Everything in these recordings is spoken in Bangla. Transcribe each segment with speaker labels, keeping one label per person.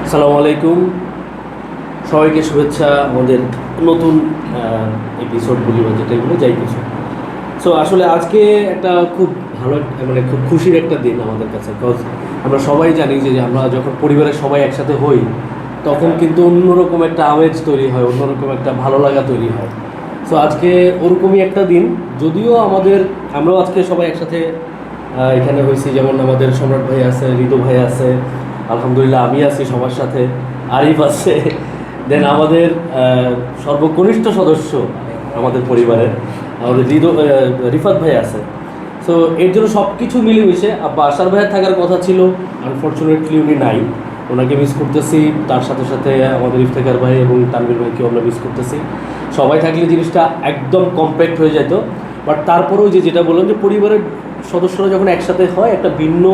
Speaker 1: আসসালামু আলাইকুম, সবাইকে শুভেচ্ছা আমাদের নতুন এপিসোডগুলি বা যেটা এগুলো যাই কিছু। সো আসলে আজকে একটা খুব ভালো মানে খুব খুশির একটা দিন আমাদের কাছে, বিকজ আমরা সবাই জানি যে আমরা যখন পরিবারের সবাই একসাথে হই তখন কিন্তু অন্যরকম একটা আমেজ তৈরি হয়, অন্যরকম একটা ভালো লাগা তৈরি হয়। সো আজকে ওরকমই একটা দিন, যদিও আমরাও আজকে সবাই একসাথে এখানে হয়েছি। যেমন আমাদের সম্রাট ভাই আছে, ঋতু ভাই আছে, আলহামদুলিল্লাহ আমি আছি সবার সাথে, আরিফ আছে, দেন আমাদের সর্বকনিষ্ঠ সদস্য আমাদের পরিবারের আমাদের রিফাত ভাই আছে। সো এর জন্য সব কিছু মিলেমিশে আব্বা আশার ভাইয়ের থাকার কথা ছিল, আনফর্চুনেটলি উনি নাই। ওনাকে মিস করতেছি, তার সাথে সাথে আমাদের ইফতেখার ভাই এবং তানভীর ভাইকেও আমরা মিস করতেছি। সবাই থাকলে জিনিসটা একদম কম্প্যাক্ট হয়ে যেত। বাট তারপরেও যেটা বললাম, যে পরিবারের সদস্যরা যখন একসাথে হয় একটা ভিন্ন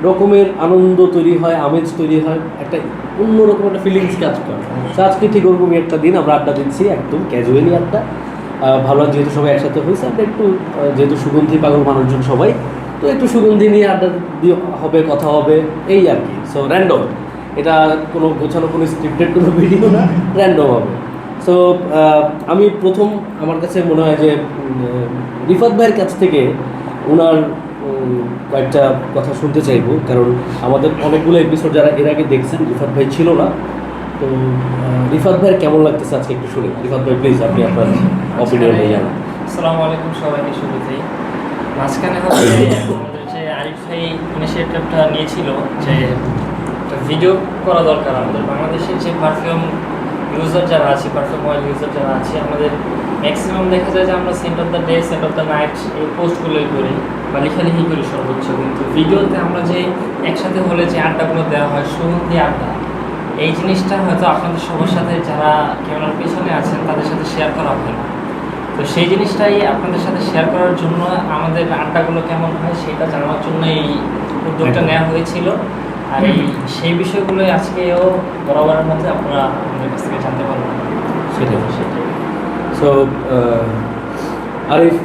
Speaker 1: রকমের আনন্দ তৈরি হয়, আমেজ তৈরি হয়, একটা অন্যরকম একটা ফিলিংস কাজ করে। তো আজকে ঠিক ওরকমই একটা দিন, আমরা আড্ডা দিচ্ছি, একদম ক্যাজুয়ালি আড্ডা। ভালো, যেহেতু সবাই একসাথে হয়েছে আমরা একটু যেহেতু সুগন্ধি পাগল মানুষজন সবাই, তো একটু সুগন্ধি নিয়ে আড্ডা দিয়ে হবে, কথা হবে, এই আর কি। সো র্যান্ডম, এটা কোনো গোছানো কোনো স্ক্রিপ্টেড কোনো ভিডিও না, র্যান্ডম হবে। সো আমি প্রথম আমার কাছে মনে হয় যে রিফাত ভাইয়ের কাছ থেকে ওনার কয়েকটা কথা শুনতে চাইবো, কারণ আমাদের অনেকগুলো এপিসোড যারা এর আগে দেখছেন রিফাত ভাই ছিল না। তো রিফাত ভাইয়ের কেমন লাগতেছে আজকে একটু শুনি। রিফাত ভাই প্লিজ আপনি আপনার অপিনিয়ন নিয়ে জানান।
Speaker 2: আসসালামু আলাইকুম সবাইকে, শুরুতেই মাঝখানে হচ্ছে আমাদের যে আরিফ ভাই ইনিশিয়েটিভটা নিয়েছিল যে একটা ভিডিও করা দরকার। আমাদের বাংলাদেশের যে পারফিউম ইউজার যারা আছে, পারফিউম অয়েল ইউজার যারা আছে, আমাদের ম্যাক্সিমাম দেখা যায় যে আমরা scent of the day, scent of the night এই পোস্টগুলোই করি বা লেখালেখি করি সর্বোচ্চ, কিন্তু ভিডিওতে আমরা যে একসাথে হলে যে আড্ডাগুলো দেওয়া হয়, সুগন্ধি আড্ডা, এই জিনিসটা হয়তো আপনাদের সবার সাথে যারা ক্যামেরার পিছনে আছেন তাদের সাথে শেয়ার করা হয় না। তো সেই জিনিসটাই আপনাদের সাথে শেয়ার করার জন্য, আমাদের আড্ডাগুলো কেমন হয় সেটা জানার জন্য এই উদ্যোগটা নেওয়া হয়েছিল। আর সেই বিষয়গুলোই আজকেও বরাবরের মধ্যে আপনারা আমাদের কাছ থেকে জানতে পারবেন।
Speaker 1: সেটাই। সো আরিফ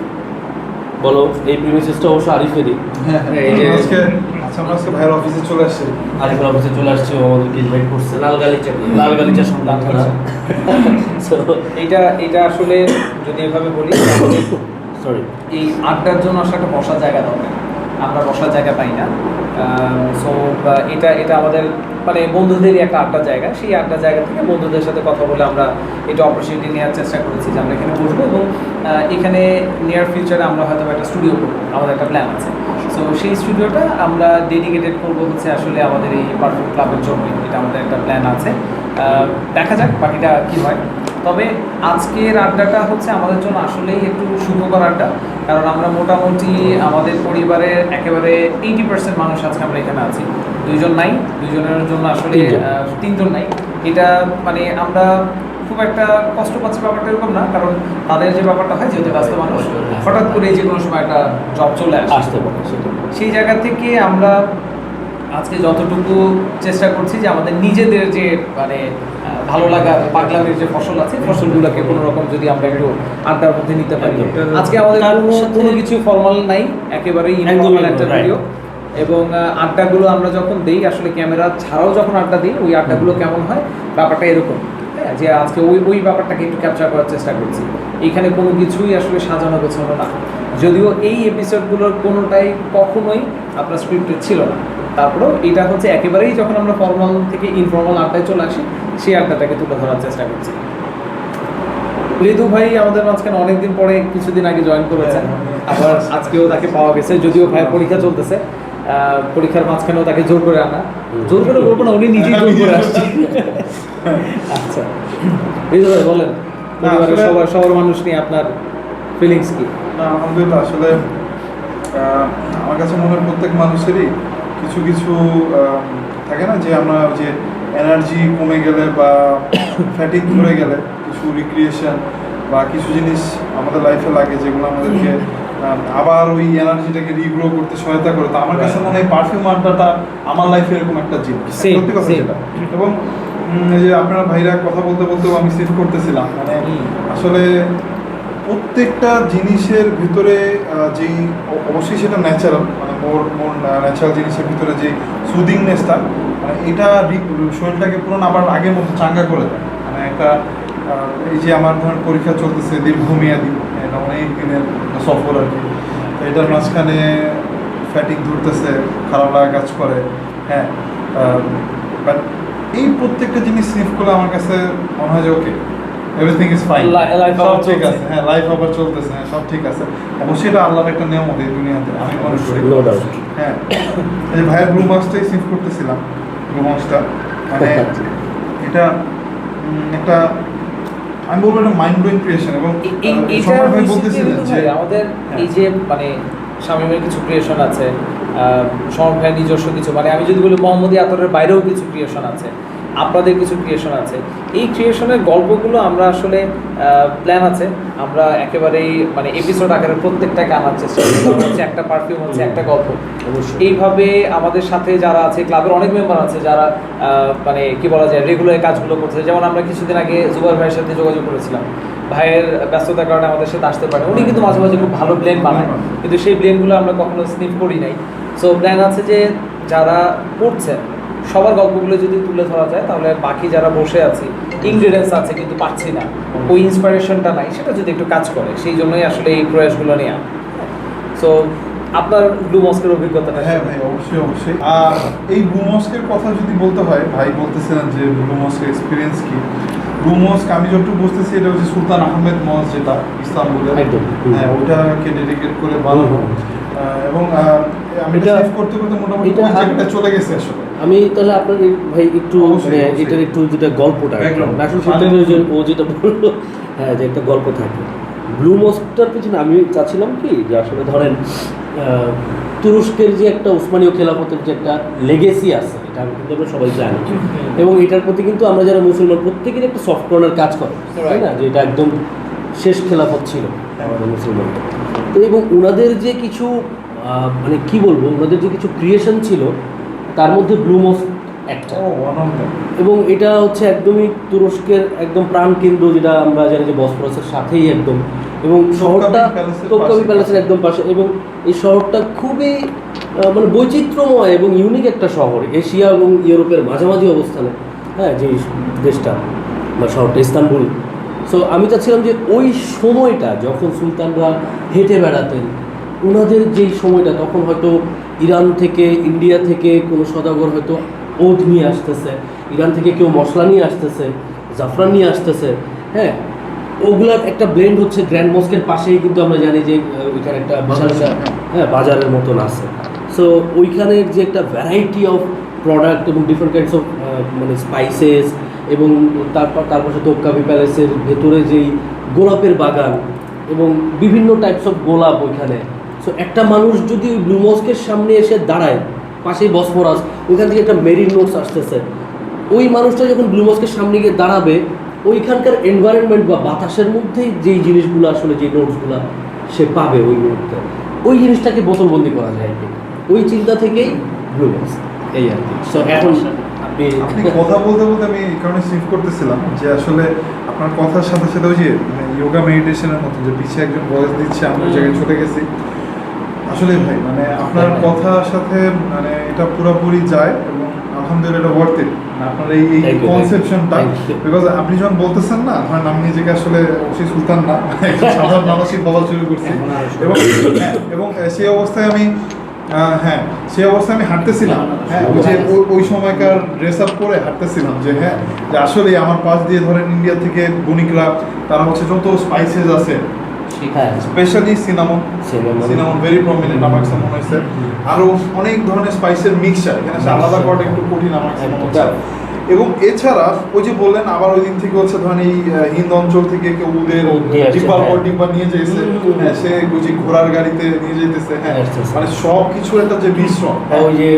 Speaker 1: বলো, এই প্রিমিসেসটা অবশ্য আরিফেরই। এই যে
Speaker 3: আমরা আজকে ভাইয়ের অফিসে চলে আসছি।
Speaker 1: আরিফের অফিসে চলে আসছে, ও আমাদেরকে ইনভাইট করছে লাল গালিচা সন্ধান। সো
Speaker 4: এটা আসলে যদি এভাবে বলি,
Speaker 1: সরি,
Speaker 4: এই আড্ডার জন্য আসলে একটা বসার জায়গা দরকার, আমরা বসার জায়গা পাই না। সো এটা এটা আমাদের মানে বন্ধুদেরই একটা আড্ডার জায়গা। সেই আড্ডার জায়গা থেকে বন্ধুদের সাথে কথা বলে আমরা এটা অপরচুনিটি নেওয়ার চেষ্টা করেছি যে আমরা এখানে বসবো এবং এখানে নিয়ার ফিউচারে আমরা হয়তো একটা স্টুডিও করবো, আমাদের একটা প্ল্যান আছে। সো সেই স্টুডিওটা আমরা ডেডিকেটেড করবো হচ্ছে আসলে আমাদের এই পারফিউম ক্লাবের জন্য, এটা আমাদের একটা প্ল্যান আছে। দেখা যাক বাকিটা কী হয়। তবে আজকের আড্ডাটা হচ্ছে আমাদের জন্য আসলেই একটু শুভকর আড্ডা, কারণ আমরা মোটামুটি আমাদের পরিবারের একেবারে 80% মানুষ আজকে আমরা এখানে আছি। দুইজন নাই, দুইজনের জন্য আসলে তিনজন নাই। এটা মানে আমরা খুব একটা কষ্ট পাচ্ছি ব্যাপারটা এরকম না, কারণ তাদের যে ব্যাপারটা হয়, যেহেতু ব্যস্ত মানুষ, হঠাৎ করে যে কোনো সময় একটা জব চলে
Speaker 1: আসতে পারে, সেটা
Speaker 4: সেই জায়গা থেকে আমরা আজকে যতটুকু চেষ্টা করছি যে আমাদের নিজেদের যে মানে ভালো লাগার পাগলামির যে ফসল আছে, ফসলগুলোকে কোনো রকম যদি আমরা একটু আড্ডার মধ্যে নিতে পারি। আজকে আমাদের কোনো কিছু ফর্মাল নাই, একেবারেই ইনফর্মাল একটা ভিডিও। এবং আড্ডাগুলো আমরা যখন দেই, আসলে ক্যামেরা ছাড়াও যখন আড্ডা দিই, ওই আড্ডাগুলো কেমন হয় ব্যাপারটা এরকম, যে আজকে ওই ব্যাপারটাকে একটু ক্যাপচার করার চেষ্টা করছি। এইখানে কোনো কিছুই আসলে সাজানো গোছানো না, যদিও এই এপিসোডগুলোর কোনোটাই কখনোই আপনার স্ক্রিপ্টেড ছিল না। তারপরেও এটা হচ্ছে একেবারেই যখন আমরা ফর্মাল থেকে ইনফর্মাল আড্ডায় চলে আসি, সেই আড্ডাটাকে তুলে ধরার চেষ্টা করছি। ঋতু ভাই আমাদের মাঝখানে অনেকদিন পরে কিছুদিন আগে জয়েন করেছেন, আবার আজকেও তাকে পাওয়া গেছে, যদিও ভাইয়ের পরীক্ষা চলতেছে। পরীক্ষার মাঝখানেও তাকে জোর করে আনা, জোর করে বলবো না, উনি নিজেই জোর করে আসছে। আচ্ছা ঋতু ভাই বলেন, পরিবারের সবার মানুষ নিয়ে আপনার ফিলিংস কি?
Speaker 3: আলহামদুলিল্লাহ, আসলে আমার কাছে মনে হয় প্রত্যেক মানুষেরই কিছু কিছু থাকে না, যে আমরা যে এনার্জি কমে গেলে বা ফ্যাটিক ধরে গেলে কিছু রিক্রিয়েশন বা কিছু জিনিস আমাদের লাইফে লাগে, যেগুলো আমাদেরকে আবার ওই এনার্জিটাকে রিগ্রো করতে সহায়তা করে। তো আমার কাছে মনে হয় পারফিউম আড্ডাটা আমার লাইফে এরকম একটা জিনিস, সত্যি কথা যেটা। এবং এই যে আপনারা ভাইরা কথা বলতে বলতেও আমি সিফ করতেছিলাম, মানে আসলে প্রত্যেকটা জিনিসের ভিতরে যেই অবশ্যই সেটা ন্যাচারাল, মানে মোর ন্যাচারাল জিনিসের ভিতরে যে সুদিংনেসটা, মানে এটা শরীরটাকে পুরো আবার আগের মতো চাঙ্গা করে দেয়। মানে একটা এই যে আমার ধরেন পরীক্ষা চলতেছে দীর্ঘমেয়াদী, এটা অনেক দিনের সফর আর কি, তো এটার মাঝখানে ফ্যাটিক ধরতেছে, খারাপ লাগা কাজ করে, হ্যাঁ, বাট এই প্রত্যেকটা জিনিস স্নিফ করলে আমার কাছে মনে হয় যে ওকে এভরিথিং ইজ ফাইন,
Speaker 4: Life
Speaker 3: সব
Speaker 4: আবার
Speaker 3: ঠিক
Speaker 4: চলছে।
Speaker 3: আছে, হ্যাঁ লাইফ আবার চলতেছে, হ্যাঁ সব ঠিক আছে। অবশ্যই এটা আল্লাহর একটা নিয়ামত এই দুনিয়াতে, আমি মনে করি।
Speaker 1: No doubt.
Speaker 3: হ্যাঁ, এই যে ভাইয়ের ব্লু মাস্কটাই স্নিফ করতেছিলাম, ব্লু মাস্কটা মানে এটা একটা, আমি বলবো এটা মাইন্ড ব্লোয়িং ক্রিয়েশন। এবং সম্রাট ভাই বলতেছিলেন যে
Speaker 4: আমাদের এই যে মানে শামীমের কিছু ক্রিয়েশন আছে, সম্রাট ভাইয়ের নিজস্ব কিছু, মানে আমি যদি বলি মোহাম্মদী আতরের বাইরেও কিছু ক্রিয়েশন আছে, আপনাদের কিছু ক্রিয়েশন আছে। এই ক্রিয়েশনের গল্পগুলো আমরা আসলে প্ল্যান আছে, আমরা একেবারেই মানে এপিসোড আকারে প্রত্যেকটাকে আনার চেষ্টা করি। হচ্ছে একটা পারফিউম, হচ্ছে একটা গল্প।
Speaker 1: অবশ্যই।
Speaker 4: এইভাবে আমাদের সাথে যারা আছে, ক্লাবের অনেক মেম্বার আছে যারা মানে কি বলা যায় রেগুলার কাজগুলো করছে। যেমন আমরা কিছুদিন আগে জুবাইর ভাইয়ের সাথে যোগাযোগ করেছিলাম, ভাইয়ের ব্যস্ততার কারণে আমাদের সাথে আসতে পারে। উনি কিন্তু মাঝে মাঝে খুব ভালো ব্লেন্ড বানায়, কিন্তু সেই ব্লেন্ডগুলো আমরা কখনো স্নিফ করি নাই। সো প্ল্যান আছে যে যারা পড়ছেন সবার গল্পগুলো যদি তুলে ধরা যায়, তাহলে বাকি যারা বসে আছি ইনগ্রিডিয়েন্টস আছে কিন্তু পাচ্ছি না, ওই ইন্সপিরেশনটা নাই, সেটা যদি একটু কাজ করে, সেই জন্যই আসলে এই প্রয়াসগুলো নেওয়া। সো আপনার ব্লু মস্কের অভিজ্ঞতাটা।
Speaker 3: হ্যাঁ ভাই, অবশ্যই অবশ্যই। আর এই ব্লু মস্কের কথা যদি বলতে হয়, ভাই বলতেছিলেন যে ব্লু মস্কের এক্সপিরিয়েন্স কি। ব্লু মস্ক আমি যতটুকু বুঝতেছি এটা হচ্ছে সুলতান আহমেদ মস্ক, যেটা ইস্তাম্বুলে,
Speaker 1: একদম।
Speaker 3: হ্যাঁ ওটাকে ডেডিকেট করে বানানো। এবং আমি এটা সেভ করতে করতে মোটামুটি
Speaker 1: এটা
Speaker 3: ওই জায়গাটা চলে গেছে আসলে।
Speaker 1: আমি তাহলে আপনাদের ভাই একটু
Speaker 3: অবশ্যই,
Speaker 1: মানে
Speaker 3: অবশ্যই।
Speaker 1: এটার একটু যেটা গল্পটা
Speaker 3: Background।
Speaker 1: আসলে শুনতে প্রয়োজন, ও যেটা বললো, হ্যাঁ যে একটা গল্প থাকে ব্লু মস্কটার পিছনে। আমি চাচ্ছিলাম কি যে আসলে ধরেন তুরস্কের যে একটা উসমানীয় খেলাফতের যে একটা লেগেসি আছে, এটা আমি কিন্তু আমরা সবাই জানি, এবং এটার প্রতি কিন্তু আমরা যারা মুসলমান প্রত্যেকের একটা সফট কর্নার কাজ করে, তাই না, যে এটা একদম শেষ খেলাফত ছিল আমাদের মুসলমানদের। তো এবং ওনাদের যে কিছু মানে কি বলবো, ওনাদের যে কিছু ক্রিয়েশন ছিল তার মধ্যে ব্লু মস্ক একটা।
Speaker 3: One of them.
Speaker 1: এবং এটা হচ্ছে একদমই তুরস্কের একদম প্রাণকেন্দ্র, যেটা আমরা জানি যে বসফরাসের সাথেই একদম, এবং শহরটা
Speaker 3: প্যালেসের
Speaker 1: তোপকাপি
Speaker 3: পাশে।
Speaker 1: প্যালেসের একদম পাশে। এবং এই শহরটা খুবই মানে বৈচিত্র্যময় এবং ইউনিক একটা শহর, এশিয়া এবং ইউরোপের মাঝামাঝি অবস্থানে, হ্যাঁ যে দেশটা বা শহরটা ইস্তানবুল। সো আমি চাচ্ছিলাম যে ওই সময়টা যখন সুলতানরা হেঁটে বেড়াতেন, ওনাদের যেই সময়টা, তখন হয়তো ইরান থেকে ইন্ডিয়া থেকে কোনো সদাগর হয়তো ওট নিয়ে আসতেছে, ইরান থেকে কেউ মশলা নিয়ে আসতেছে, জাফরান নিয়ে আসতেছে, হ্যাঁ ওগুলার একটা ব্লেন্ড হচ্ছে গ্র্যান্ড মস্কের পাশেই, কিন্তু আমরা জানি যে ওইখানে একটা বিশাল একটা হ্যাঁ বাজারের মতন আছে। সো ওইখানের যে একটা ভ্যারাইটি অফ প্রোডাক্ট এবং ডিফারেন্ট কাইন্ডস অফ মানে স্পাইসেস, এবং তার পাশে তোপকাপি প্যালেসের ভেতরে যেই গোলাপের বাগান এবং বিভিন্ন টাইপস অফ গোলাপ ওইখানে। সো একটা মানুষ যদি ওই ব্লু মস্কের সামনে এসে দাঁড়ায়, পাশেই বসফরাস, ওইখান থেকে একটা মেরিন নোটস আসতেছে, ওই মানুষটা যখন ব্লু মস্কের সামনে গিয়ে দাঁড়াবে, ওইখানকার এনভায়রনমেন্ট বা বাতাসের মধ্যেই যেই জিনিসগুলো আসলে যে নোটসগুলো সে পাবে ওই মুহূর্তে, ওই জিনিসটাকে বোতলবন্দি করা যায় আর কি। ওই চিন্তা থেকেই ব্লু মস্ক, এই আর কি। সো এখন
Speaker 3: আপনি কথা বলতে বলতে আমি এই কারণে সিভ করতেছিলাম যে আসলে আপনার কথার সাথে সাথে ওই যে মানে যোগা মেডিটেশনের মতো যে পিছিয়ে একজন ভয়েস দিচ্ছে, আমরা ওই জায়গায় চলে গেছি। আসলে ভাই মানে আপনার কথার সাথে মানে এটা পুরোপুরি যায়, এবং আলহামদুলিল্লাহ এটা ওয়ার্থ ইট। আপনার এই
Speaker 1: Thank you,
Speaker 3: কনসেপশনটা,
Speaker 1: thank you.
Speaker 3: Because আপনি যখন বলতেছেন না, ধরেন আমি নিজেকে আসলে অবশ্যই সুলতান না, একজন সাধারণ মানুষই বলা শুরু করছি, এবং এবং সেই অবস্থায় আমি হ্যাঁ সেই অবস্থায় আমি হাঁটতেছিলাম, হ্যাঁ ওই যে ওই সময়কার ড্রেস আপ করে হাঁটতেছিলাম, যে হ্যাঁ যে আসলে আমার পাশ দিয়ে ধরেন ইন্ডিয়া থেকে বণিকরা, তারা হচ্ছে যত স্পাইসেস আছে,
Speaker 1: হ্যাঁ
Speaker 3: স্পেশালি সিনামন ভেরি প্রমিনেন্ট আমার কাছে মনে হয়েছে। আরও অনেক ধরনের স্পাইসের মিক্সচার, এখানে সে আলাদা করাটা একটু কঠিন আমার কাছে মনে হচ্ছে। এবং এছাড়া ওই যে বললেন আবার ওই দিন থেকে হচ্ছে ধরেন এই হিন্দ অঞ্চল থেকে কেউ ওদের ডিব্বার পর ডিব্বা নিয়ে যেতেছে, হ্যাঁ সে ওই যে ঘোড়ার গাড়িতে নিয়ে যেতেছে, হ্যাঁ মানে সব কিছুর একটা যে মিশ্রণ,
Speaker 1: ওই যে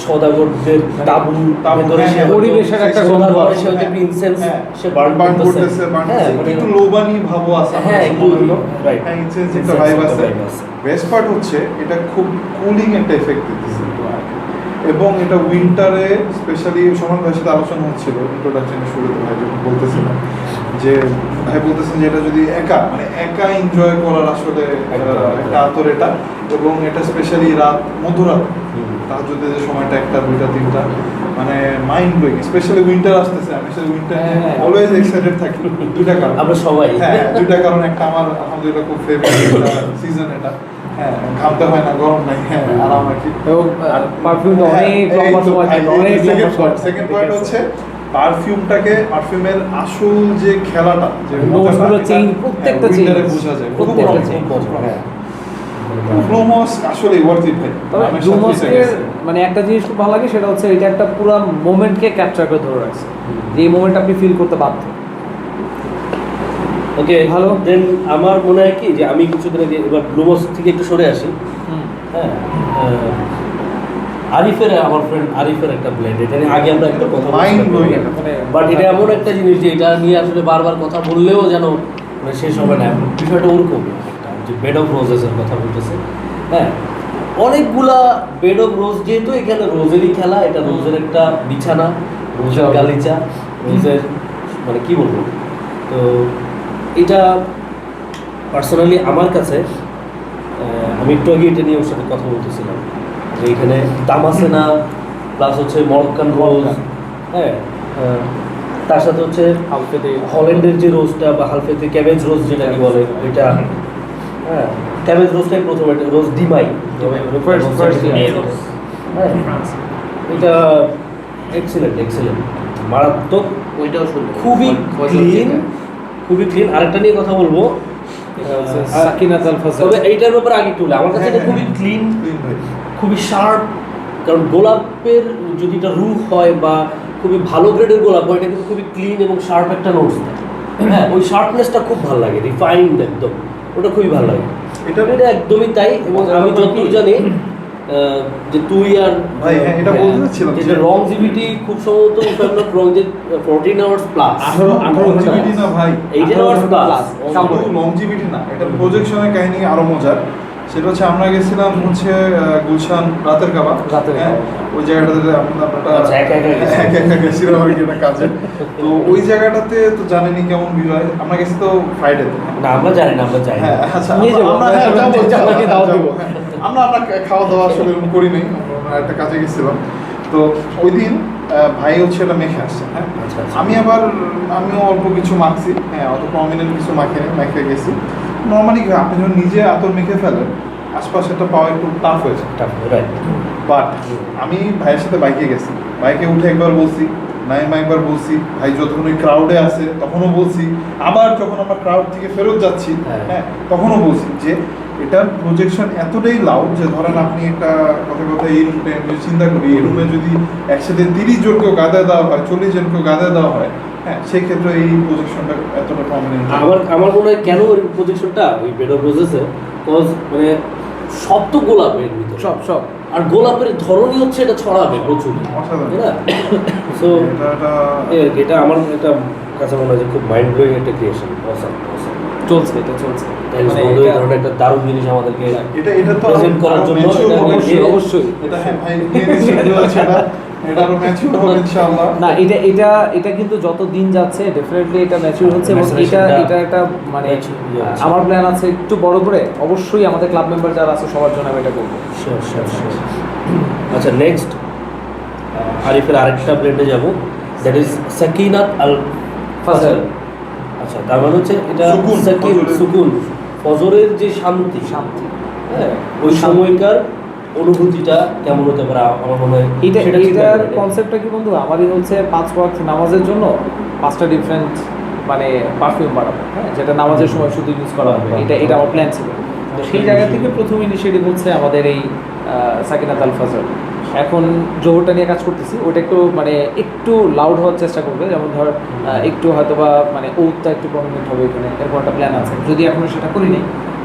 Speaker 1: সদাগরদের তাবু ভেতরে সে
Speaker 4: পরিবেশের একটা
Speaker 1: সদাগর,
Speaker 4: গন্ধ,
Speaker 1: সে হচ্ছে ইনসেন্স
Speaker 3: হ্যাঁ,
Speaker 1: সে বার্ন করতেছে,
Speaker 3: হ্যাঁ
Speaker 1: মানে
Speaker 3: একটু লোবানি ভাবও আছে আমার
Speaker 1: হ্যাঁ,
Speaker 3: কাছে
Speaker 1: একটু,
Speaker 3: মনে হলো।
Speaker 1: right.
Speaker 3: হ্যাঁ ইনসেন্স একটা
Speaker 1: Incense
Speaker 3: ভাইব
Speaker 1: একটা
Speaker 3: আছে।
Speaker 1: vibe আছে।
Speaker 3: বেস্ট পার্ট হচ্ছে এটা খুব কুলিং একটা এফেক্ট দিতেছে, এবং এটা উইন্টারে স্পেশালি সমান ভাইয়ের সাথে আলোচনা হচ্ছিল ইন্ট্রোডাকশনের শুরুতে, ভাই যখন বলতেছিলাম যে ভাই বলতেছেন যে এটা যদি একা মানে একা এনজয় করার আসলে একটা আতর এটা, এবং এটা স্পেশালি রাত মধ্যরাত তাহাজ্জুদের যে সময়টা, একটা দুইটা তিনটা, মানে মাইন্ড ব্লোয়িং। স্পেশালি উইন্টার আসতেছে, আমি সেই উইন্টার
Speaker 4: হ্যাঁ।
Speaker 3: অলওয়েজ এক্সাইটেড থাকি। দুইটা কারণ,
Speaker 1: আমরা সবাই।
Speaker 3: হ্যাঁ দুইটা কারণ। একটা আমার আলহামদুলিল্লাহ খুব ফেভারিট সিজন এটা, হ্যাঁ ঘামতে হয় না, গরম নাই, হ্যাঁ আরাম আর কি।
Speaker 4: এবং পারফিউমটা অনেক লম্বা সময় থাকে, অনেক লম্বা সময় থাকে।
Speaker 3: সেকেন্ড পয়েন্ট হচ্ছে পারফিউমের আসল যে খেলাটা, যে
Speaker 4: নোটসগুলো চেঞ্জ, প্রত্যেকটা চেঞ্জ
Speaker 3: বোঝা যায়,
Speaker 4: প্রত্যেকটা চেঞ্জ।
Speaker 3: হ্যাঁ ব্লুমস আসলে ওয়ার্থ ইট ভাই।
Speaker 4: তবে
Speaker 3: আমার সাথে
Speaker 4: ব্লুমসের
Speaker 3: এটা গেছে।
Speaker 4: মানে একটা জিনিস খুব ভালো লাগে, সেটা হচ্ছে এটা একটা পুরো মোমেন্টকে ক্যাপচার করে ধরে রাখছে, যে এই মোমেন্ট আপনি ফিল করতে বাধ্য।
Speaker 1: ওকে,
Speaker 4: ভালো।
Speaker 1: দেন আমার মনে হয় কি যে আমি কিছুদিন আগে এবার ব্লুমস থেকে একটু সরে আসি। হ্যাঁ, আরিফের, আমার ফ্রেন্ড আরিফের একটা ব্লেন্ড, এটা নিয়ে আগে আমরা একটা কথা
Speaker 3: Mind blowing।
Speaker 4: মানে
Speaker 1: বাট এটা এমন একটা জিনিস যে এটা নিয়ে আসলে বারবার কথা বললেও যেন মানে শেষ হবে না। বিষয়টা ওরকম একটা, যে বেড অফ রোজেসের কথা বলতেছে। হ্যাঁ, অনেকগুলা বেড অফ রোজ, যেহেতু এখানে রোজেরই খেলা, এটা রোজের একটা বিছানা, রোজের গালিচা, রোজের মানে কি বলবো। তো এটা পার্সোনালি আমার কাছে, আমি একটু আগে এটা নিয়ে ওর সাথে কথা বলতেছিলাম যে এখানে দামাসেনা প্লাস হচ্ছে মরক্কান রোজ, হ্যাঁ তার সাথে হচ্ছে
Speaker 4: হালফেতে
Speaker 1: হল্যান্ডের যে রোজটা বা হালফেতে ক্যাবেজ রোজ যেটাকে বলে এটা, হ্যাঁ ক্যাবেজ রোজটাই প্রথম, এটা রোজ ডিমাই,
Speaker 4: First,
Speaker 2: এই রোজ
Speaker 1: হ্যাঁ
Speaker 2: ফ্রান্স।
Speaker 1: এটা এক্সিলেন্ট মারাত্মক,
Speaker 2: ওইটাও শুনবো।
Speaker 1: খুবই ক্লিন, খুবই ক্লিন। আরেকটা নিয়ে কথা বলবো,
Speaker 4: সাকিনাত আল ফাজল।
Speaker 1: তবে এইটার ব্যাপারে আগে একটু বলি, আমার কাছে এটা খুবই ক্লিন,
Speaker 3: Clean ভাই।
Speaker 1: খুবই শার্প। কারণ গোলাপের যদি এটা রুখ হয় বা খুবই ভালো গ্রেডের গোলাপ হয়, এটা কিন্তু খুবই ক্লিন এবং শার্প একটা নোটস দেয়। হ্যাঁ, ওই শার্পনেসটা খুব ভালো লাগে, রিফাইন্ড একদম, ওটা খুবই ভালো লাগে। এটা একদমই তাই। এবং আমি যতদূর জানি যে তুই আর
Speaker 3: ভাই, হ্যাঁ, এটা বলতে চাচ্ছিলাম
Speaker 1: যেটা
Speaker 3: যে-
Speaker 1: লংজিভিটি খুব সম্ভবত রং যে 14 আওয়ার্স প্লাস,
Speaker 4: 18
Speaker 3: longevity না ভাই,
Speaker 1: 18 আওয়ার্স প্লাস।
Speaker 3: শুধু longevity না, এটা প্রজেকশনের কাহিনী আরো মজার। সেটা হচ্ছে আমরা গেছিলাম হচ্ছে গুলশান রাতের কাবা,
Speaker 4: রাতের
Speaker 3: হ্যাঁ,
Speaker 4: কাবা।
Speaker 3: ওই জায়গাটাতে আমরা
Speaker 1: আচ্ছা, একা একা গেছিলাম।
Speaker 3: একা গেছিলাম আর কি একটা কাজে। তো ওই জায়গাটাতে তো জানেনই কেমন ভিড় হয়। আমরা গেছি তো ফ্রাইডেতে।
Speaker 1: না আমরা জানি না, আমরা যাই না।
Speaker 3: হ্যাঁ, আচ্ছা,
Speaker 4: নিয়ে যাবো,
Speaker 3: আমরা
Speaker 4: হ্যাঁ, যাবো,
Speaker 3: যাবো,
Speaker 4: আপনাকে দাওয়াত
Speaker 3: যাবো,
Speaker 4: দেবো।
Speaker 3: হ্যাঁ। আমরা খাওয়া দাওয়া আসলে এরকম করি নাই, আমরা একটা কাজে গেছিলাম। তো ওই দিন ভাই হচ্ছে এটা মেখে আসছে, হ্যাঁ।
Speaker 1: আচ্ছা, আচ্ছা।
Speaker 3: আমিও অল্প কিছু মাখছি, হ্যাঁ, অত প্রমিনেন্ট কিছু মেখে গেছি। নর্মালি আপনি যখন নিজে আতর মেখে ফেলেন, আশপাশেটা পাওয়া একটু টাফ হয়েছে।
Speaker 1: রাইট।
Speaker 3: বাট আমি ভাইয়ের সাথে বাইকে গেছি, বাইকে উঠে একবার বলছি, নাইমা একবার বলছি, ভাই যতক্ষণ ওই ক্রাউডে আছে তখনও বলছি, আবার যখন আমরা ক্রাউড থেকে ফেরত যাচ্ছি,
Speaker 1: হ্যাঁ।
Speaker 3: হ্যাঁ তখনও বলছি যে এটার প্রজেকশন এতটাই লাউড যে ধরেন আপনি একটা কথা এই রুমে যদি চিন্তা করি, এই রুমে যদি একসাথে 30 জনকেও গাদায় দেওয়া হয়, 40 জনকেও গাদায় দেওয়া হয়, হ্যাঁ সেক্ষেত্রে এই প্রজেকশনটা এতটা প্রমিনেন্ট।
Speaker 1: আমার মনে হয় কেন ওই প্রজেকশনটা ওই বেড অফ রোজেসে, কজ মানে সব তো গোলাপের ভিতরে,
Speaker 4: সব
Speaker 1: আর গোলাপের ধরনই হচ্ছে এটা ছড়াবে প্রচুর,
Speaker 3: অসাধারণ।
Speaker 1: তাই না? সো এটা আমার একটা কাছে মনে হয় যে খুব মাইন্ড ব্লোয়িং একটা ক্রিয়েশন।
Speaker 4: চলছে, এটা চলছে।
Speaker 1: এই
Speaker 4: মানে
Speaker 1: ধরনের
Speaker 4: এটা-
Speaker 1: একটা দারুণ জিনিস আমাদেরকে
Speaker 3: এটা তো
Speaker 1: present করার
Speaker 3: আরো
Speaker 1: জন্য
Speaker 3: mature
Speaker 1: এটা
Speaker 3: হবে।
Speaker 1: অবশ্যই,
Speaker 4: অবশ্যই।
Speaker 3: এটা হ্যাঁ ভাই এটা আরো ম্যাচিউর হবে ইনশাআল্লাহ।
Speaker 4: না, এটা কিন্তু যত দিন যাচ্ছে ডেফিনেটলি এটা ম্যাচিউর হচ্ছে, এবং
Speaker 1: Maturation-টা
Speaker 4: এটা একটা মানে
Speaker 1: mature হচ্ছে।
Speaker 4: আমার প্ল্যান আছে একটু বড় করে, অবশ্যই আমাদের ক্লাব মেম্বার যারা আছে সবার জন্য আমি এটা করবো।
Speaker 1: শিওর। আচ্ছা, নেক্সট আরিফের আরেকটা ব্লেন্ডে যাব, দ্যাট ইজ সাকিনাত আল ফাজল। আচ্ছা, তার মানে হচ্ছে এটা
Speaker 3: সুকুন,
Speaker 1: সুকুন, ফজরের যে শান্তি, হ্যাঁ ওই সময়কার অনুভূতিটা কেমন হতে পারে আমার মনে হয় সেটা চিন্তা
Speaker 4: এটার
Speaker 1: করে।
Speaker 4: কনসেপ্টটা কি বন্ধু, আমারই হচ্ছে 5 ওয়াক্ত নামাজের জন্য 5টা ডিফারেন্ট মানে পারফিউম বানাবো, হ্যাঁ, যেটা নামাজের সময় শুধু ইউজ করা হবে। এটা আমার প্ল্যান ছিল। তো সেই জায়গা থেকে প্রথম ইনিশিয়েটিভ হচ্ছে আমাদের এই সাকিনাত আল ফাজল। এখন জোহরটা নিয়ে কাজ করতেছি, ওটা একটু লাউড হওয়ার চেষ্টা করবে, যেমন ধর একটু হয়তোবা মানে ওটটা একটু প্রমিনেন্ট হবে এখানে, এরকম একটা প্ল্যান আছে, যদি এখনো সেটা করিনি।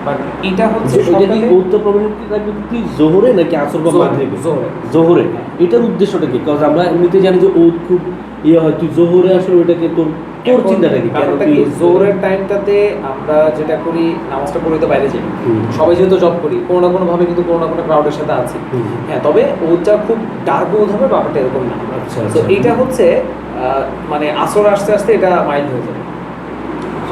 Speaker 4: বাট এটা হচ্ছে
Speaker 1: এটা কি
Speaker 4: সকালে-
Speaker 1: গুরুত্ব প্রবলেমটি থাকবে কি জোহরে নাকি আসর বা মাগরিবে?
Speaker 4: জোহরে।
Speaker 1: জোহরে। এটার উদ্দেশ্যটা কি? কারণ আমরা এমনিতে জানি যে ও খুব হয়, তুই জোহরে আসলে ওটাকে তোর চিন্তাটা কি? কেন
Speaker 4: ব্যাপারটা
Speaker 1: তুই
Speaker 4: কি, জোহরের টাইমটাতে আমরা যেটা করি, নামাজটা পড়ে তো বাইরে যাই,
Speaker 1: হুম।
Speaker 4: সবাই যেহেতু জব করি, কোনো না কোনো ভাবে কিন্তু কোনো না কোনো ক্রাউডের সাথে আছি,
Speaker 1: হুম।
Speaker 4: হ্যাঁ, তবে ওটা খুব ডার্ক বোধ হবে, ব্যাপারটা এরকম না।
Speaker 1: আচ্ছা,
Speaker 4: তো
Speaker 1: আচ্ছা।
Speaker 4: এইটা হচ্ছে মানে আসর আসতে আসতে এটা মাইল্ড হয়ে যাবে।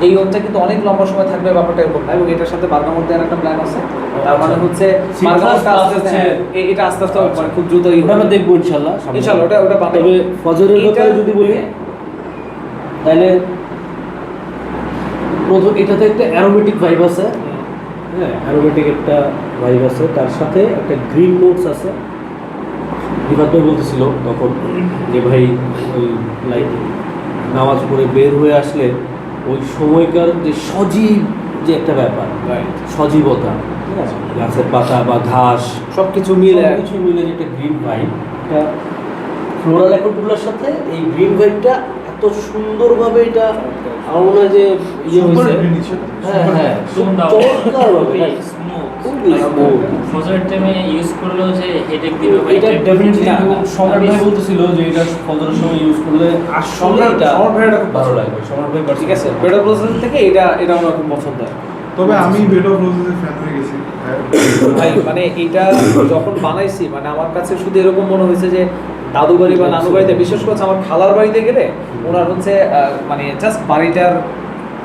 Speaker 4: এই ওনটা কিন্তু অনেক লম্বা সময় থাকবে, ব্যাপারটা এরকম না। এবং এটার সাথে বার্গামোর দেওয়ার একটা প্ল্যান আছে। তার মানে হচ্ছে বার্গামোরটা আস্তে আস্তে এটা আস্তে আস্তে মানে খুব দ্রুত
Speaker 1: ওটা আমরা দেখবো ইনশাল্লাহ।
Speaker 4: ইনশাআল্লাহ ওটা বানাবো।
Speaker 1: তবে ফজরের ব্যাপারে যদি বলি তাহলে প্রথম এটাতে একটা অ্যারোমেটিক ভাইব আছে, হ্যাঁ অ্যারোমেটিক একটা ভাইব আছে, তার সাথে একটা গ্রিন নোটস আছে। রিফাত ভাই বলতেছিল তখন যে ভাই ওই লাইক নামাজ পড়ে বের হয়ে আসলে ওই সময়কার যে সজীব যে একটা ব্যাপার, সজীবতা, গাছের পাতা বা ঘাস
Speaker 4: সব কিছু মিলে
Speaker 1: কিছু মিলে যে একটা গ্রিন ভাইব, একটা ফ্লোরাল অ্যাকোরগুলোর সাথে এই গ্রিন ভাইবটা এত সুন্দরভাবে এটা আমার মনে হয় যে ইয়ে হয়েছে। হ্যাঁ হ্যাঁ চমৎকারভাবে
Speaker 2: ফজরের টাইমে ইউজ করলেও যে হেডেক দিবে
Speaker 1: এটা ডেফিনেটলি সম্রাট ভাই বলতেছিল যে এটা ফজরের সময় ইউজ করলে আসলে এটা
Speaker 4: সম্রাট ভাইটা খুব
Speaker 1: ভালো লাগবে। সম্রাট ভাই
Speaker 4: ঠিক আছে, বেটার প্রসেস থেকে এটা আমার খুব পছন্দ হয়।
Speaker 3: তবে আমি বেড অফ রোজেসের ফ্যান হয়ে গেছি
Speaker 4: ভাই মানে এটা যখন বানাইছি মানে আমার কাছে শুধু এরকম মনে হয়েছে যে দাদু বাড়ি বা নানু বাড়িতে, বিশেষ করে আমার খালার বাড়িতে গেলে ওনার হচ্ছে মানে জাস্ট বাড়িটার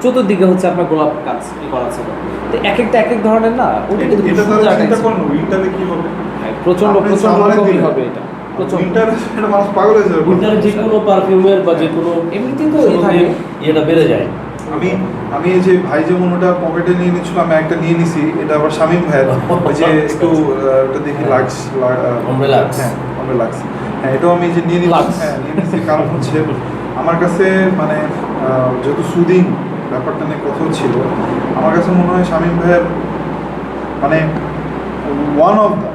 Speaker 4: চতুর্দিকে হচ্ছে আপনার গোলাপ গাছ কি করা ছিল। তো এক এক ধরনের না, ওটা কিন্তু
Speaker 3: এটা তারা চিন্তা করেন উইন্টারে কি হবে,
Speaker 4: প্রচন্ড
Speaker 3: আপনি
Speaker 4: প্রচন্ড
Speaker 3: summer-এর
Speaker 4: রকমই
Speaker 3: দিনে
Speaker 4: হবে এটা প্রচন্ড।
Speaker 3: উইন্টারে এটা মানুষ পাগল হয়ে যাবে।
Speaker 1: উইন্টারে যে কোনো পারফিউমের বা যে কোনো
Speaker 4: এমনিতেই তো এই থাকে।
Speaker 1: এটা বেড়ে যায়।
Speaker 3: আমি এই যে ভাই যেমন ওটা পকেটে নিয়ে নিচ্ছিল, আমি একটা নিয়ে নিছি, এটা আবার শামীম ভাইয়ের ওই যে একটু ওটা দেখি লাক্স
Speaker 1: Ombre Lux।
Speaker 3: হ্যাঁ Ombre Lux। হ্যাঁ এটাও আমি যে নিয়ে নিচ্ছি, হ্যাঁ নিয়ে নিচ্ছি কারণ হচ্ছে আমার কাছে মানে যেহেতু সুদিং ব্যাপারটা নিয়ে কথা ছিল, আমার কাছে মনে হয় শামীম ভাইয়ের মানে ওয়ান অফ দ্য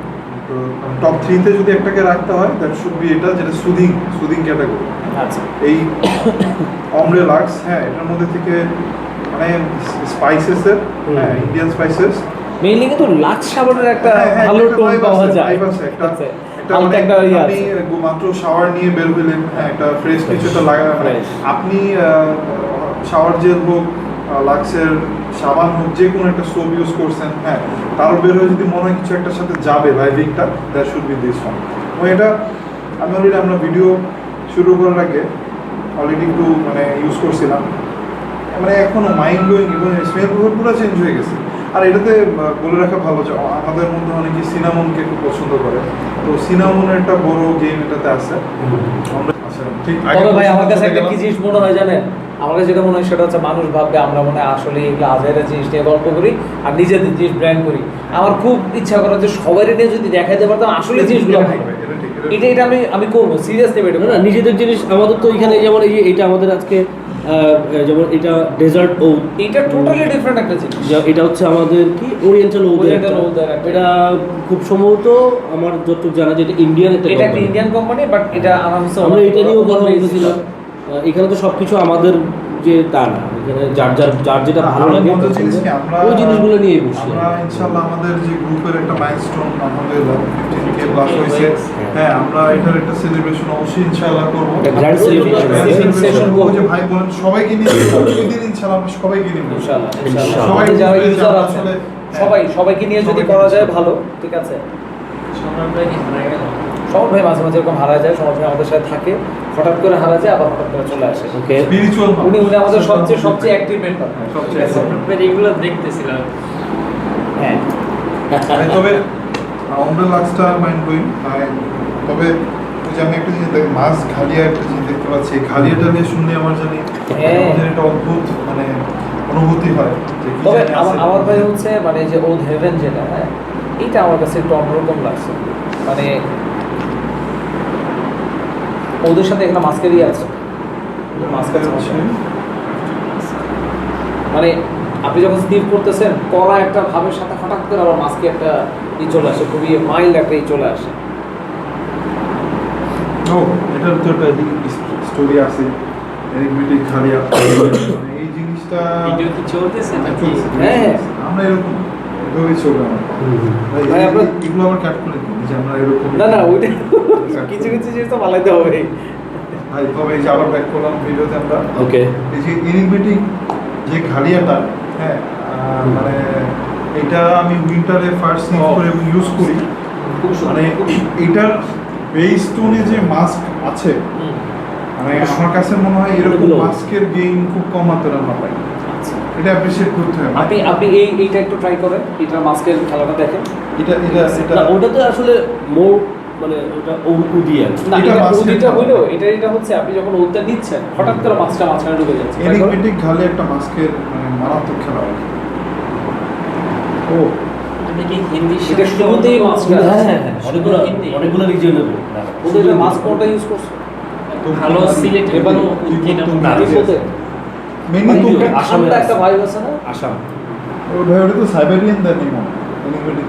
Speaker 3: টপ 3-তে যদি একটাকে রাখতে হয় দ্যাট শুড বি এটা, যেটা সুদিং ক্যাটাগরি।
Speaker 4: আচ্ছা
Speaker 3: এই Ombre Lux, হ্যাঁ এটার মধ্যে থেকে মানে স্পাইসেসের, হ্যাঁ ইন্ডিয়ান স্পাইসেস,
Speaker 4: মেইনলি কিন্তু লাক্স সাবানের একটা ভালো
Speaker 3: একটা
Speaker 4: টোন
Speaker 3: vibe
Speaker 4: পাওয়া
Speaker 3: আছে,
Speaker 4: যায়।
Speaker 3: vibe আছে, একটা
Speaker 4: হালকা একটা ইয়ে
Speaker 3: আপনি
Speaker 4: আছে।
Speaker 3: মাত্র শাওয়ার নিয়ে বের হইলেন, হ্যাঁ একটা ফ্রেশ কিছু একটা লাগা, মানে
Speaker 4: Fresh।
Speaker 3: আপনি শাওয়ার জেল হোক, লাক্সের সাবান হোক, যে কোনো একটা সোপ ইউজ করছেন, হ্যাঁ তারও বের হয়ে যদি মনে হয় কিছু একটার সাথে যাবে ভাইবিংটা, that should be this one. এবং এটা আমি অলরেডি আমরা ভিডিও শুরু করার আগে অলরেডি একটু মানে ইউজ করছিলাম, মানে এখনো মাইন্ড ব্লোয়িং এবং স্মেল পুরো চেঞ্জ হয়ে গেছে। আর এটাতে বলে রাখা ভালো যে আমাদের মধ্যে অনেকে সিনামনকে খুব পছন্দ করে, তো সিনামনের একটা বড় গেম এটাতে আছে। আমরা আচ্ছা ঠিক
Speaker 4: তবে ভাই আমার কাছে একটা কি জিনিস মনে হয় জানেন, আমার কাছে যেটা মনে হয় সেটা হচ্ছে মানুষ ভাববে আমরা মনে হয় আসলে এগুলো আজেরা জিনিস নিয়ে গল্প করি আর নিজেদের জিনিস ব্র্যান্ড করি। আমার খুব ইচ্ছা করে যে সবাই নিয়ে যদি দেখাইতে পারতাম আসলে জিনিসগুলো ভাই, এটা আমি করবো সিরিয়াসলি এটা
Speaker 1: না নিজেদের জিনিস আমাদের তো এখানে যেমন এই যে এটা আমাদের আজকে যেমন এটা ডেজার্ট ওট,
Speaker 4: এটা টোটালি ডিফারেন্ট একটা জিনিস।
Speaker 1: এটা হচ্ছে আমাদের কি ওরিয়েন্টাল ওট।
Speaker 4: Oriental oat এর একটা।
Speaker 1: এটা খুব সম্ভবত আমার যতটুকু জানা যে এটা ইন্ডিয়ান একটা
Speaker 4: এটা একটা
Speaker 1: company।
Speaker 4: ইন্ডিয়ান কোম্পানি, বাট এটা আমার হচ্ছে
Speaker 1: আমরা এটা নিয়েও কথা বলতেছিলাম। এখানে তো সবকিছু আমাদের যে তা না, এখানে যার যেটা ভালো লাগে
Speaker 3: মজার জিনিস কি, আমরা
Speaker 1: ওই জিনিসগুলো নিয়ে বসি।
Speaker 3: আমরা ইনশাআল্লাহ আমাদের যে গ্রুপের একটা মাইলস্টোন আলহামদুলিল্লাহ 15K প্লাস হয়েছে, হ্যাঁ আমরা এটার একটা সেলিব্রেশন অবশ্যই ইনশাআল্লাহ করব।
Speaker 1: একটা grand celebration
Speaker 3: Grand
Speaker 1: আছে।
Speaker 3: celebration করব যে ভাই বলেন সবাইকে নিয়ে ওই দিন ইনশাআল্লাহ আমরা সবাইকে নিয়ে
Speaker 4: ইনশাআল্লাহ
Speaker 1: ইনশাআল্লাহ।
Speaker 4: সবাই যারা
Speaker 3: বুঝবে যে
Speaker 4: ইউজার
Speaker 3: আমরা
Speaker 4: আছে
Speaker 3: আসলে,
Speaker 4: সবাইকে নিয়ে যদি করা যায় ভালো, ঠিক আছে।
Speaker 2: সম্রাট ভাই কি হারিয়ে গেল?
Speaker 4: সবার ভাই মাঝে মাঝে এরকম হারা যায়, সবার ভাই আমাদের সাথে থাকে, হঠাৎ করে হারা যায় আবার হঠাৎ করে চলে আসে।
Speaker 1: ওকে
Speaker 3: স্পিরিচুয়াল
Speaker 4: উনি আমাদের সবচেয়ে অ্যাক্টিভ মেম্বার।
Speaker 3: সবচেয়ে
Speaker 2: সম্রাট ভাই এগুলো দেখতেছিলাম।
Speaker 4: হ্যাঁ
Speaker 3: তবে Ombre Luxটা মাইন্ড ব্লোয়িং। তবে ওই যে আমি একটা জিনিস দেখি, মাছ ঘালিয়া একটা জিনিস দেখতে পাচ্ছি, এই ঘালিয়াটা নিয়ে শুনলে আমার জানি
Speaker 4: হ্যাঁ।
Speaker 3: আমাদের একটা অদ্ভুত মানে অনুভূতি হয় যে কি
Speaker 4: তবে
Speaker 3: জানি আছে।
Speaker 4: আমার ভাই হচ্ছে মানে যে ওল্ড হেভেন যেটা, হ্যাঁ এইটা আমার কাছে একটু অন্যরকম লাগছে। মানে ওদের সাথে এখানে মাস্কেরই আছে, মাস্কের
Speaker 3: হচ্ছে
Speaker 4: মানে আপনি যখন স্লিপ করতেছেন কড়া একটা ভাবের সাথে হঠাৎ করে আবার মাস্কে একটা চলে আসে, খুবই মাইল্ড একটা চলে আসে।
Speaker 3: ও এটার তো একটা স্টোরি আছে, এরিথমেটিক ঘালিয়া, মানে এই জিনিসটা
Speaker 2: ভিডিও কি চলতেছে নাকি?
Speaker 4: হ্যাঁ।
Speaker 3: আমরা এরকম এভাবেই চলবে আমার
Speaker 4: ভাই, আমরা-
Speaker 3: এগুলো আবার কাট করে দিই যে আমরা এরকম
Speaker 4: না ওইটা কিছু জিনিস তো পালাইতে হবে।
Speaker 3: ভাই তবে এই যে আবার ব্যাক করলাম ভিডিওতে আমরা
Speaker 1: ওকে
Speaker 3: এই যে এনিমেটিক যে ঘালিয়াটা, হ্যাঁ মানে এটা আমি উইন্টারে ফার্স্ট ইউজ করে এবং ইউজ করি,
Speaker 4: খুব
Speaker 3: মানে এটার বেস টোনে যে মাস্ক আছে, মানে আমার কাছে মনে হয় এরকম
Speaker 1: এগুলো।
Speaker 3: মাস্কের গেইন খুব কম মাত্রায় আমরা পাই।
Speaker 4: আচ্ছা
Speaker 3: এটা অ্যাপ্রিশিয়েট করতে হবে।
Speaker 4: আপনি আপনি এইটা একটু ট্রাই করেন, এটা মাস্কের খেলাটা দেখেন।
Speaker 3: এটা এটা এটা
Speaker 1: না ওটাতে আসলে মোর মানে ওটা উদি আর কি।
Speaker 4: না
Speaker 3: এটা
Speaker 4: এটা
Speaker 3: মাস্কের
Speaker 4: উদিটা
Speaker 3: খেলা।
Speaker 4: হইলো এটা হচ্ছে আপনি যখন উদটা দিচ্ছেন হঠাৎ করে মাছটা মাঝখানে ঢুকে যাচ্ছে। Try করেন।
Speaker 3: এনিগমেটিক ঘালে একটা মাস্কের মানে মারাত্মক খেলা হয়। ও
Speaker 2: এটা কি হিন্দি
Speaker 4: এটা শুরুতেই মাছটা।
Speaker 1: হ্যাঁ হ্যাঁ হ্যাঁ অনেকগুলো
Speaker 2: হিন্দি।
Speaker 1: অনেকগুলো রিজিয়নেবল
Speaker 4: ওদের এটা মাছ কোনটা ইউজ করছে?
Speaker 2: ভালো সিলেক্ট
Speaker 4: এবার
Speaker 1: না,
Speaker 4: তিব্বতে
Speaker 3: মেনলি তো
Speaker 1: আসামে
Speaker 4: আসামটা একটা
Speaker 1: আছে।
Speaker 4: ভাইব আছে না?
Speaker 1: আসাম
Speaker 3: ও ভাই ওটা তো সাইবেরিয়ান দেন নিমো এনিগমেটিক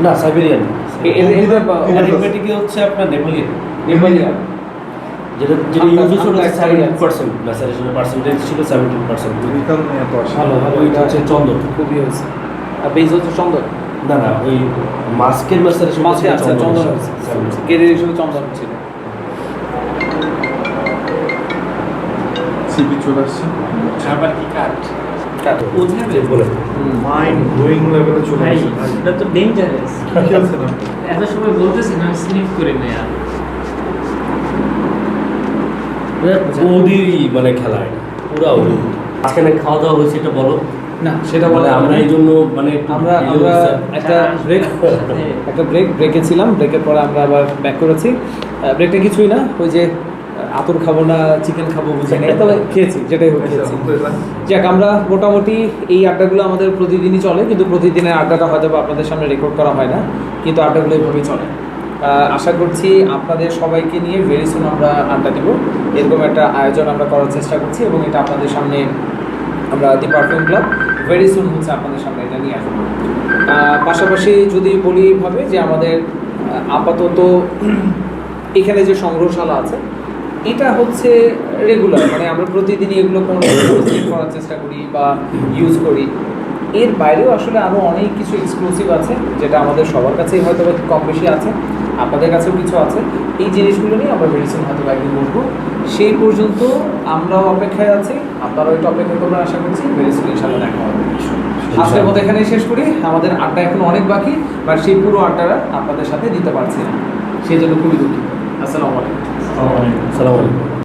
Speaker 1: না সাইবেরিয়ান
Speaker 3: এর-
Speaker 1: হচ্ছে আপনার নেপালিয়ান
Speaker 4: নেপালিয়ান।
Speaker 1: যেটা যেটা
Speaker 4: আমরা-
Speaker 1: ইউজ হচ্ছে
Speaker 4: আমরা
Speaker 1: 70% ম্যাসারেশনের পার্সেন্টেজ ছিল 70%।
Speaker 3: এই কারণে এত আসে।
Speaker 4: ভালো ভালো
Speaker 1: ওইটা হচ্ছে চন্দন।
Speaker 4: খুবই হয়েছে। আর বেজ হচ্ছে চন্দন।
Speaker 1: না না ওই মাস্কের ম্যাসারেশন
Speaker 4: মাছে আছে চন্দন হচ্ছে। কেরের হিসেবে চন্দন ছিল।
Speaker 3: সিপি চলে আসছে
Speaker 2: আবার কি কাট
Speaker 1: বলে
Speaker 3: মাইন্ড ব্লোয়িং লেভেলে চলে
Speaker 2: ভাই
Speaker 3: আসছে
Speaker 2: এটা তো ডেঞ্জারাস।
Speaker 3: কি আছে না
Speaker 2: এত সময় বলতেছি না স্লিপ করে নেই আর
Speaker 1: ওদেরই মানে খেলা এটা পুরা ওদের আজকে খাওয়া দাওয়া হয়েছে এটা বলো
Speaker 4: না সেটা
Speaker 1: বলে
Speaker 4: বলে
Speaker 1: আমরা এই জন্য মানে একটু
Speaker 4: আমরা
Speaker 1: delay
Speaker 4: আমরা
Speaker 1: হয়েছে।
Speaker 4: একটা ব্রেক ব্রেকে ছিলাম, ব্রেকের পরে আমরা আবার ব্যাক করেছি। ব্রেকটা কিছুই না, ওই যে আতর খাবো না চিকেন খাবো বুঝে নেই, তবে খেয়েছি যেটাই হোক খেয়েছি। যাক আমরা মোটামুটি এই আড্ডাগুলো আমাদের প্রতিদিনই চলে, কিন্তু প্রতিদিনের আড্ডাটা হয়তো বা আপনাদের সামনে রেকর্ড করা হয় না, কিন্তু আড্ডাগুলো এইভাবেই চলে। আশা করছি আপনাদের সবাইকে নিয়ে ভেরি সুন আমরা আড্ডা দিব, এরকম একটা আয়োজন আমরা করার চেষ্টা করছি এবং এটা আপনাদের সামনে আমরা দি পারফিউম ক্লাব ভেরি সুন হচ্ছে আপনাদের সামনে এটা নিয়ে আসবো। পাশাপাশি যদি বলি এইভাবে যে আমাদের আপাতত এখানে যে সংগ্রহশালা আছে এটা হচ্ছে রেগুলার, মানে আমরা প্রতিদিনই এগুলো কোনো করার চেষ্টা করি বা ইউজ করি। এর বাইরেও আসলে আরও অনেক কিছু এক্সক্লুসিভ আছে যেটা আমাদের সবার কাছেই হয়তো বা কম বেশি আছে, আপনাদের কাছেও কিছু আছে। এই জিনিসগুলো নিয়ে আমরা ভেরি সুন হয়তো একদিন বলবো। সেই পর্যন্ত আমরাও অপেক্ষায় আছি, আপনারাও একটু অপেক্ষা করবেন, আশা করছি ভেরি সুন ইনশাআল্লাহ দেখা হবে। আজকের মতো এখানেই শেষ করি, আমাদের আড্ডা এখন অনেক বাকি, বাট সেই পুরো আড্ডাটা আপনাদের সাথে দিতে পারছি না, সেই জন্য খুবই দুঃখিত। আসসালামু আলাইকুম।
Speaker 1: আসসালামু আলাইকুম।